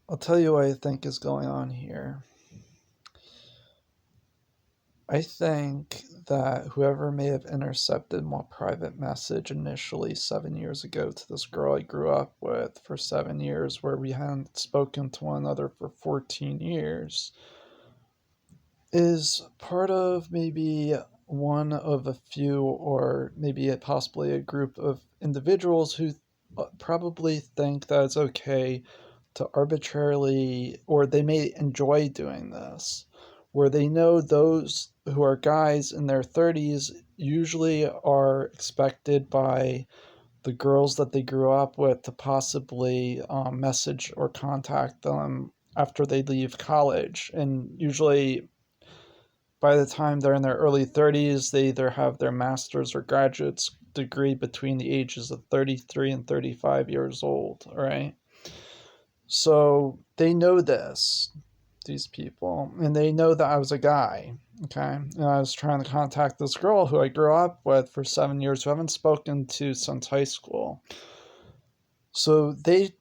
I'll tell you what I think is going on here. I think that whoever may have intercepted my private message initially 7 years ago to this girl I grew up with for 7 years, where we hadn't spoken to one another for 14 years, is part of maybe one of a few, or maybe possibly a group of individuals who probably think that it's okay to arbitrarily, or they may enjoy doing this, where they know those who are guys in their 30s usually are expected by the girls that they grew up with to possibly message or contact them after they leave college. And usually by the time they're in their early 30s, they either have their master's or graduate's degree between the ages of 33 and 35 years old, right? So they know this, these people, and they know that I was a guy, okay? And I was trying to contact this girl who I grew up with for 7 years, who I haven't spoken to since high school. So they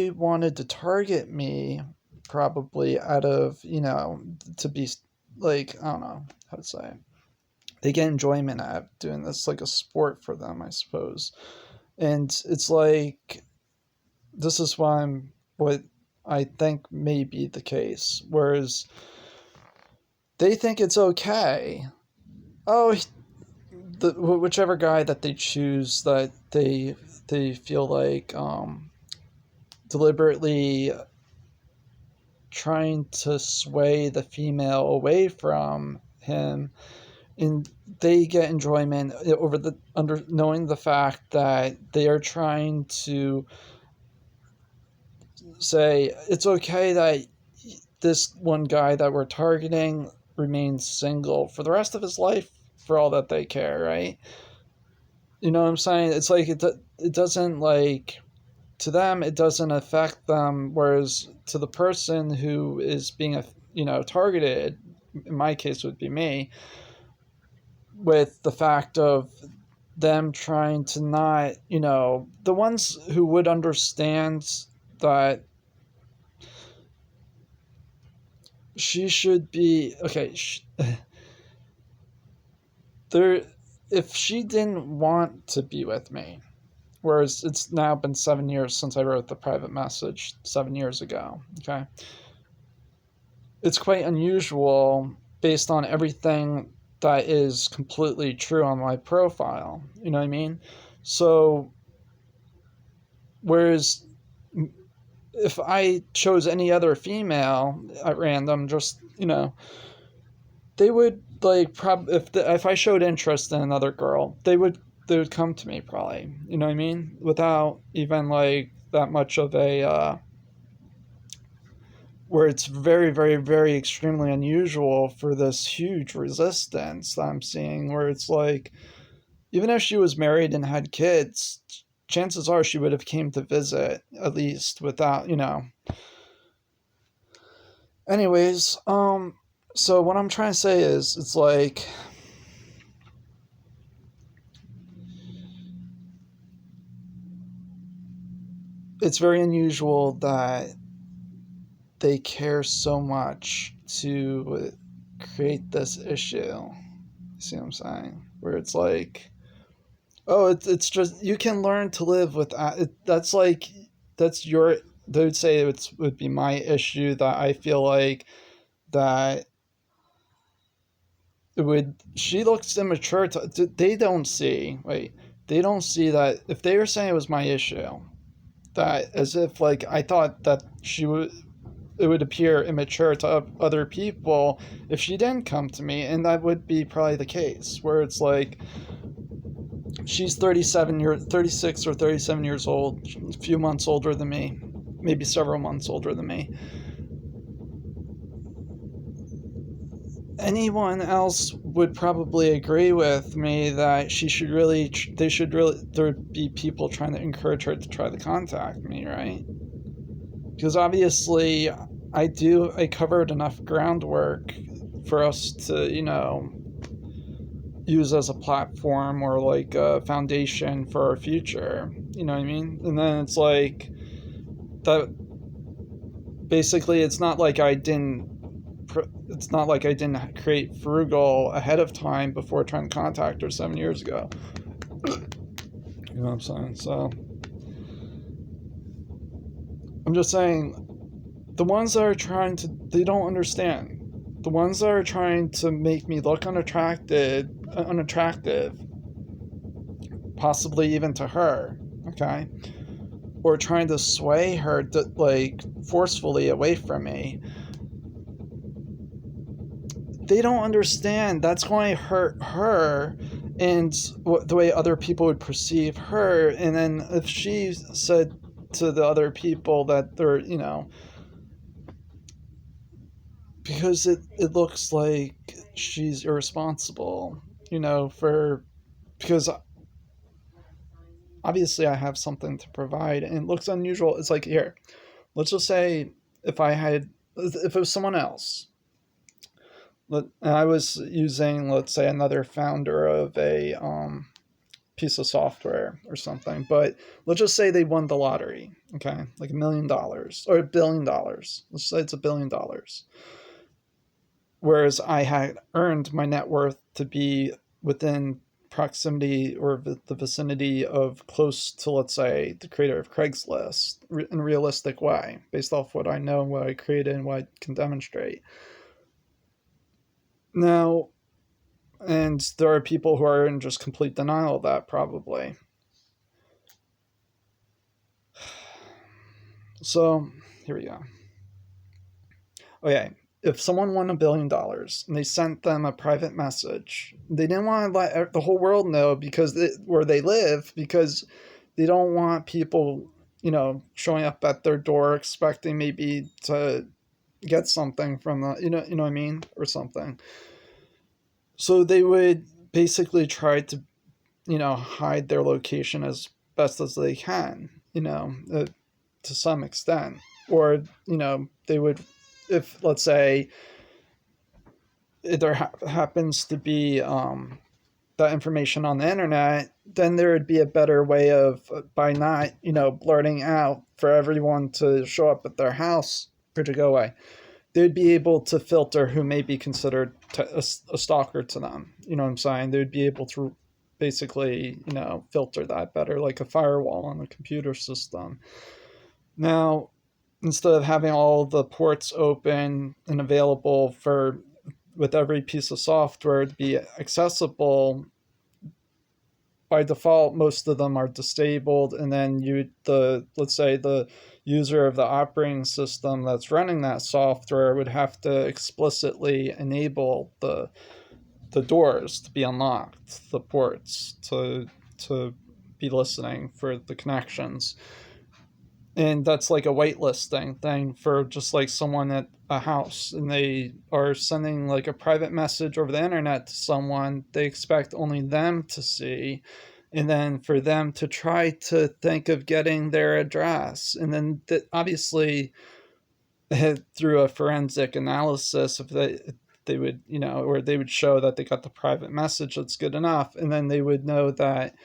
wanted to target me, probably out of, to be like, I don't know how to say it. They get enjoyment out of doing this, like a sport for them, I suppose. And it's like, this is what I think may be the case. Whereas they think it's okay. Oh, whichever guy that they choose, that they feel like deliberately trying to sway the female away from him, and they get enjoyment over the under knowing the fact that they are trying to say it's okay that this one guy that we're targeting remains single for the rest of his life, for all that they care, right? You know what I'm saying? It's like it doesn't, like, to them it doesn't affect them, whereas to the person who is being targeted, in my case would be me, with the fact of them trying to not, the ones who would understand that she should be okay. There, if she didn't want to be with me, whereas it's now been 7 years since I wrote the private message 7 years ago. Okay, it's quite unusual based on everything that is completely true on my profile. You know what I mean? So, whereas if I chose any other female at random, just, they would, like, if I showed interest in another girl, they would come to me, probably. You know what I mean? Without even, like, that much of a where it's very, very, very extremely unusual for this huge resistance that I'm seeing, where it's like, even if she was married and had kids, chances are she would have came to visit, at least, without, anyways. So what I'm trying to say is, it's like, it's very unusual that they care so much to create this issue. See what I'm saying? Where it's like, oh, it's just, you can learn to live with it. That's like, that's your. They would say would be my issue, that I feel like that it would. She looks immature. They don't see. Wait, they don't see that if they were saying it was my issue, that as if, like, I thought that she would. It would appear immature to other people if she didn't come to me, and that would be probably the case. Where it's like, she's 36 or 37 years old, a few months older than me, maybe several months older than me. Anyone else would probably agree with me that there would be people trying to encourage her to try to contact me, right? Because obviously I covered enough groundwork for us to, use as a platform, or like a foundation for our future. You know what I mean? And then it's like that. basically it's not like I didn't create Frugal ahead of time before trying to contact her 7 years ago. You know what I'm saying? So I'm just saying, the ones that are trying to, they don't understand. The ones that are trying to make me look unattractive, possibly even to her, okay, or trying to sway her to, like, forcefully away from me, they don't understand that's going to hurt her and the way other people would perceive her. And then if she said to the other people that they're, because it looks like she's irresponsible, for, because obviously I have something to provide and it looks unusual. It's like, here, let's just say if it was someone else, and I was using, let's say, another founder of a piece of software or something, but let's just say they won the lottery, okay, like $1 million or $1 billion. Let's say it's $1 billion, whereas I had earned my net worth to be within proximity or the vicinity of close to, let's say, the creator of Craigslist in a realistic way, based off what I know, what I created, and what I can demonstrate. Now, and there are people who are in just complete denial of that, probably. So, here we go. Okay, if someone won $1 billion and they sent them a private message, they didn't want to let the whole world know because where they live, because they don't want people, showing up at their door expecting maybe to get something from the, you know what I mean, or something. So they would basically try to, hide their location as best as they can, to some extent. Or, they would, if, let's say, there happens to be that information on the internet, then there would be a better way of, by not, blurting out for everyone to show up at their house or to go away, they'd be able to filter who may be considered a stalker to them. You know what I'm saying? They'd be able to basically, filter that better, like a firewall on the computer system. Now, instead of having all the ports open and available for with every piece of software to be accessible, by default most of them are disabled, and then let's say the user of the operating system that's running that software would have to explicitly enable the doors to be unlocked, the ports to be listening for the connections. And that's like a whitelisting thing for just like someone at a house, and they are sending like a private message over the internet to someone they expect only them to see, and then for them to try to think of getting their address, and then obviously through a forensic analysis, if they would, or they would show that they got the private message, that's good enough, and then they would know that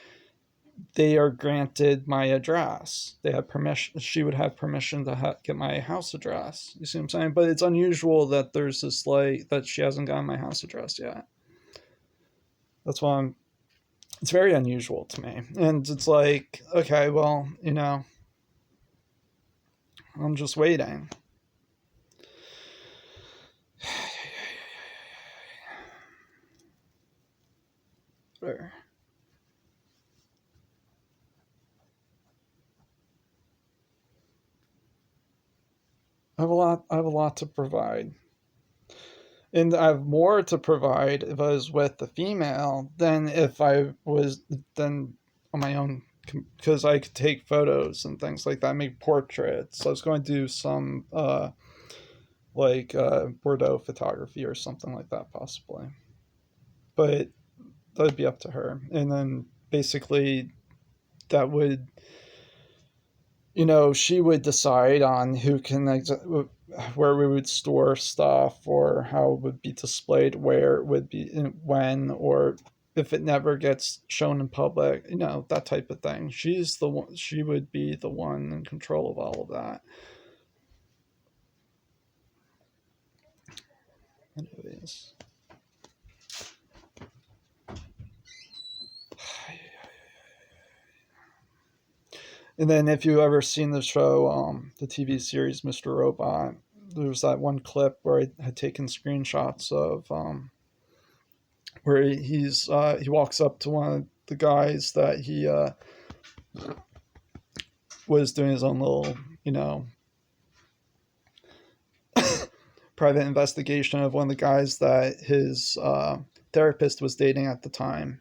they are granted my address. They have permission. She would have permission to get my house address. You see what I'm saying? But it's unusual that there's this, like, that she hasn't gotten my house address yet. That's why it's very unusual to me. And it's like, okay, well, I'm just waiting. There. I have a lot to provide. And I have more to provide if I was with a female than if I was then on my own, because I could take photos and things like that, make portraits. So I was going to do some Bordeaux photography or something like that, possibly. But that would be up to her. And then basically that would, she would decide on who can where we would store stuff, or how it would be displayed, where it would be, when, or if it never gets shown in public, that type of thing. She would be the one in control of all of that. Anyways. And then if you ever seen the show, the TV series Mr. Robot, there was that one clip where I had taken screenshots of where he walks up to one of the guys that he was doing his own little, private investigation of one of the guys that his therapist was dating at the time.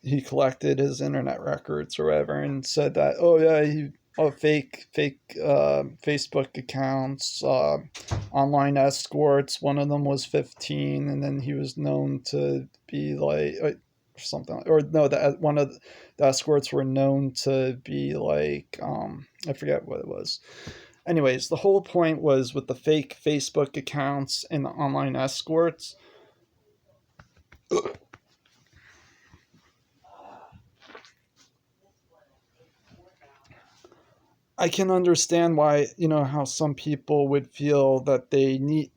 He collected his internet records or whatever and said that, oh yeah, fake Facebook accounts, online escorts. One of them was 15, and then he was known to be like something, or no, that one of the escorts were known to be like, I forget what it was. Anyways, the whole point was with the fake Facebook accounts and the online escorts. I can understand why, how some people would feel that they need,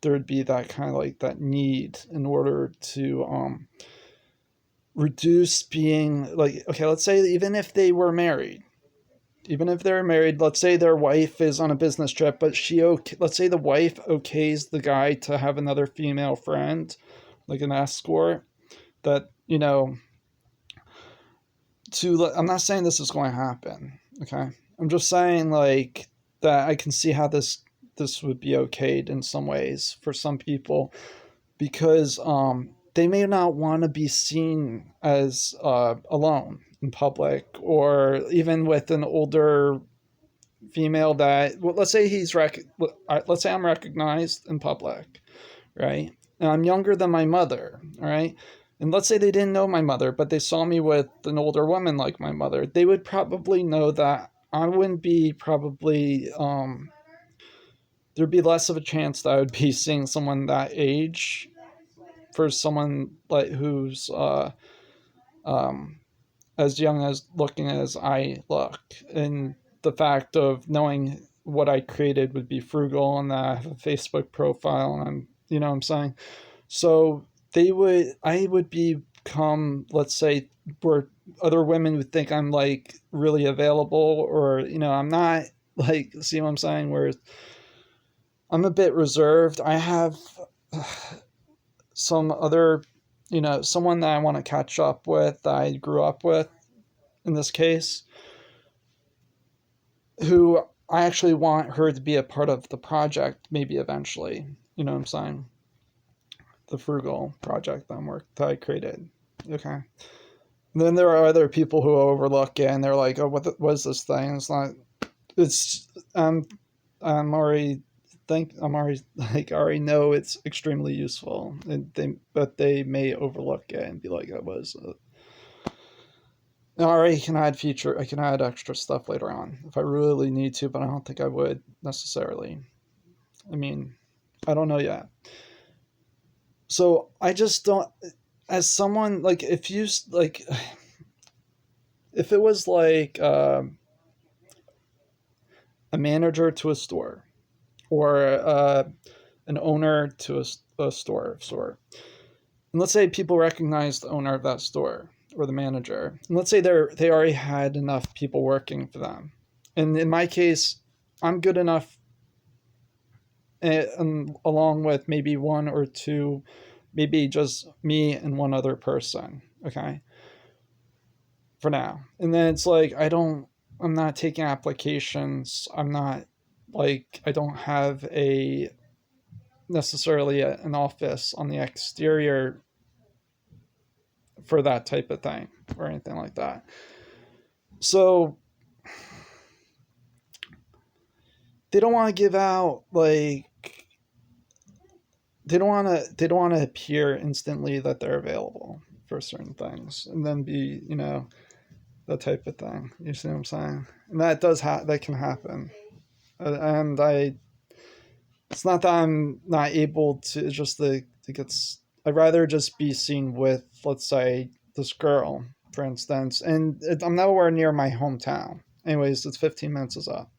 there'd be that kind of like that need in order to reduce being like, okay, let's say even if they were married, even if they're married, let's say their wife is on a business trip, but let's say the wife okays the guy to have another female friend, like an escort, that, I'm not saying this is going to happen, okay? I'm just saying like that I can see how this would be okayed in some ways for some people, because they may not want to be seen as alone in public, or even with an older female that, well, let's say let's say I'm recognized in public, right? And I'm younger than my mother, all right? And let's say they didn't know my mother, but they saw me with an older woman like my mother. They would probably know that I wouldn't be probably, there'd be less of a chance that I would be seeing someone that age for someone like who's um, as young as looking as I look. And the fact of knowing what I created would be frugal, and that I have a Facebook profile, and I'm, what I'm saying? So I would become, let's say, where other women would think I'm like really available, or, I'm not, like, see what I'm saying? Where I'm a bit reserved. I have some other, someone that I want to catch up with, that I grew up with in this case, who I actually want her to be a part of the project, maybe eventually. You know what I'm saying? The frugal project that I created. Okay. And then there are other people who overlook it and they're like, "Oh, what is this thing?" It's not. It's I'm already I'm already like, I already know it's extremely useful, and they may overlook it and be like, "That was." I already can add I can add extra stuff later on if I really need to, but I don't think I would necessarily. I mean, I don't know yet. So I just don't. As someone like, if you like, if it was like a manager to a store, or an owner to a store, and let's say people recognize the owner of that store or the manager, and let's say they already had enough people working for them, and in my case, I'm good enough, and along with maybe one or two, maybe just me and one other person, okay, for now. And then it's like, I'm not taking applications. I'm not, like, I don't have necessarily an office on the exterior for that type of thing or anything like that. So they don't want to give out, like, they don't want to appear instantly that they're available for certain things, and then be, that type of thing. You see what I'm saying? And that can happen. And it's not that I'm not able to, it's just to get, I'd rather just be seen with, let's say, this girl, for instance, and I'm nowhere near my hometown. Anyways, it's 15 minutes is up.